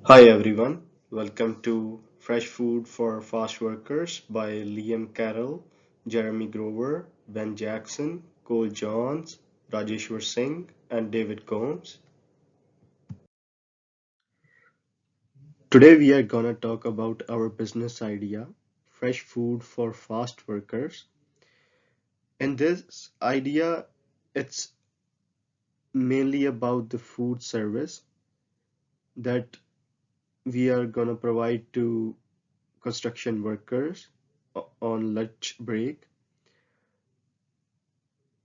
Hi everyone, welcome to Fresh Food for Fast Workers by Liam Carroll, Jeremy Grover, Ben Jackson, Cole Johns, Rajeshwar Singh, and David Combs. Today we are gonna talk about our business idea, Fresh Food for Fast Workers. In this idea, it's mainly about the food service that we are gonna provide to construction workers on lunch break.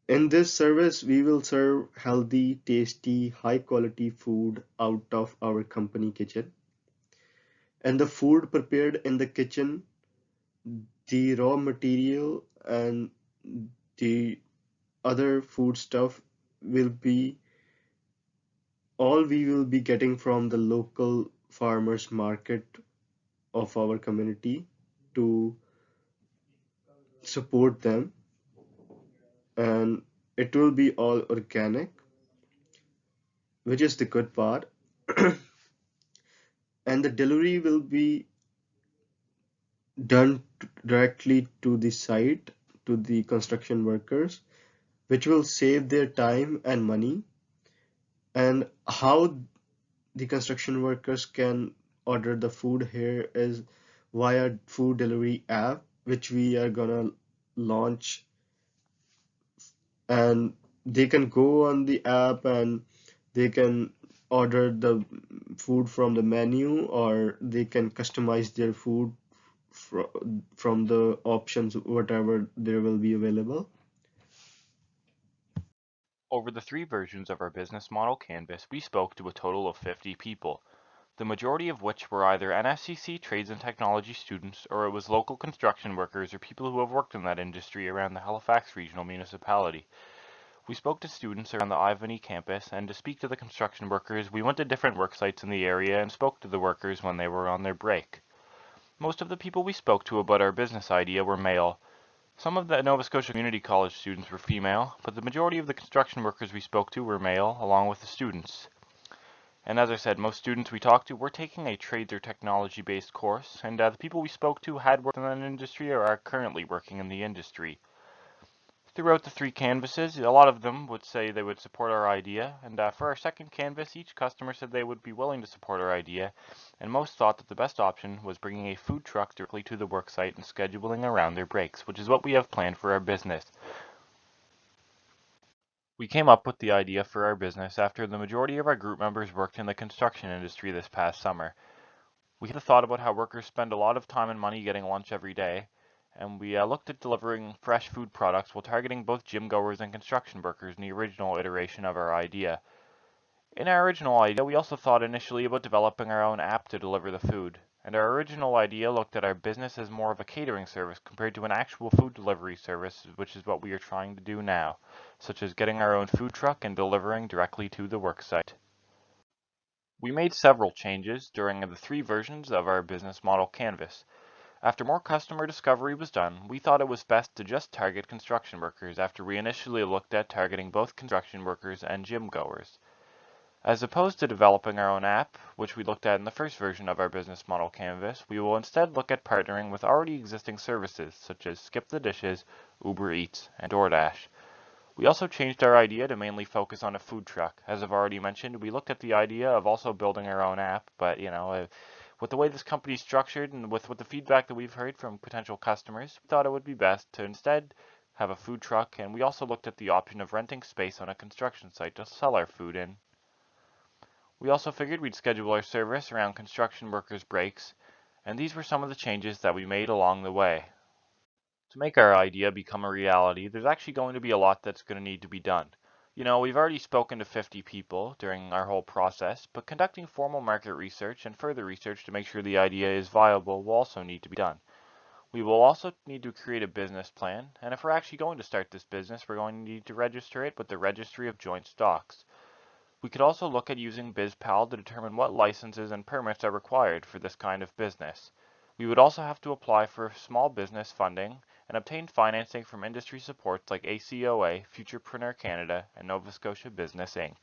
In this service, we will serve healthy, tasty, high quality food out of our company kitchen. And the food prepared in the kitchen, the raw material and the other food stuff will be all we will be getting from the local farmers market of our community to support them. And it will be all organic, which is the good part. And the delivery will be done directly to the site, to the construction workers, which will save their time and money. And how the construction workers can order the food here is via food delivery app, which we are gonna launch, and they can go on the app and they can order the food from the menu, or they can customize their food from the options whatever there will be available. Over the three versions of our business model canvas, we spoke to a total of 50 people, the majority of which were either NSCC trades and technology students, or it was local construction workers or people who have worked in that industry around the Halifax Regional Municipality. We spoke to students around the Ivany campus, and to speak to the construction workers, we went to different work sites in the area and spoke to the workers when they were on their break. Most of the people we spoke to about our business idea were male. Some of the Nova Scotia Community College students were female, but the majority of the construction workers we spoke to were male, along with the students. And as I said, most students we talked to were taking a trades or technology based course, and the people we spoke to had worked in that industry or are currently working in the industry. Throughout the three canvases, a lot of them would say they would support our idea, and for our second canvas, each customer said they would be willing to support our idea, and most thought that the best option was bringing a food truck directly to the worksite and scheduling around their breaks, which is what we have planned for our business. We came up with the idea for our business after the majority of our group members worked in the construction industry this past summer. We had the thought about how workers spend a lot of time and money getting lunch every day, and we looked at delivering fresh food products while targeting both gym goers and construction workers in the original iteration of our idea. In our original idea, we also thought initially about developing our own app to deliver the food, and our original idea looked at our business as more of a catering service compared to an actual food delivery service, which is what we are trying to do now, such as getting our own food truck and delivering directly to the worksite. We made several changes during the three versions of our business model canvas. After more customer discovery was done, we thought it was best to just target construction workers after we initially looked at targeting both construction workers and gym goers. As opposed to developing our own app, which we looked at in the first version of our business model canvas, we will instead look at partnering with already existing services such as Skip the Dishes, Uber Eats, and DoorDash. We also changed our idea to mainly focus on a food truck. As I've already mentioned, we looked at the idea of also building our own app, but with the way this company is structured and with the feedback that we've heard from potential customers, we thought it would be best to instead have a food truck, and we also looked at the option of renting space on a construction site to sell our food in. We also figured we'd schedule our service around construction workers' breaks, and these were some of the changes that we made along the way. To make our idea become a reality, there's actually going to be a lot that's going to need to be done. We've already spoken to 50 people during our whole process, but conducting formal market research and further research to make sure the idea is viable will also need to be done. We will also need to create a business plan, and if we're actually going to start this business, we're going to need to register it with the Registry of Joint Stocks. We could also look at using BizPal to determine what licenses and permits are required for this kind of business. We would also have to apply for small business funding and obtain financing from industry supports like ACOA, Futurepreneur Canada, and Nova Scotia Business Inc.